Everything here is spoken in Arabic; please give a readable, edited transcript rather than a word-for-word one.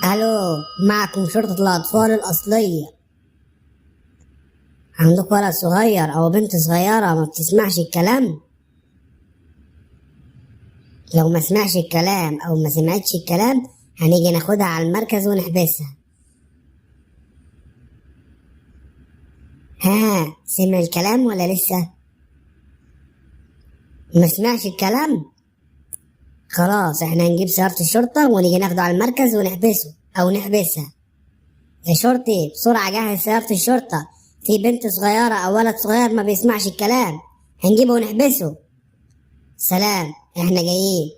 الو، معكم شرطة الأطفال الأصلية. عندك ولد صغير أو بنت صغيرة ما بتسمعش الكلام؟ لو ما سمعش الكلام أو ما سمعتش الكلام هنيجي ناخدها على المركز ونحبسها. ها، سمع الكلام ولا لسه؟ ما سمعش الكلام؟ خلاص احنا هنجيب سيارة الشرطة ونيجي ناخده على المركز ونحبسه أو نحبسها. يا شرطي بسرعة جهز سيارة الشرطة، في بنت صغيرة أو ولد صغير ما بيسمعش الكلام، هنجيبه ونحبسه. سلام، احنا جايين.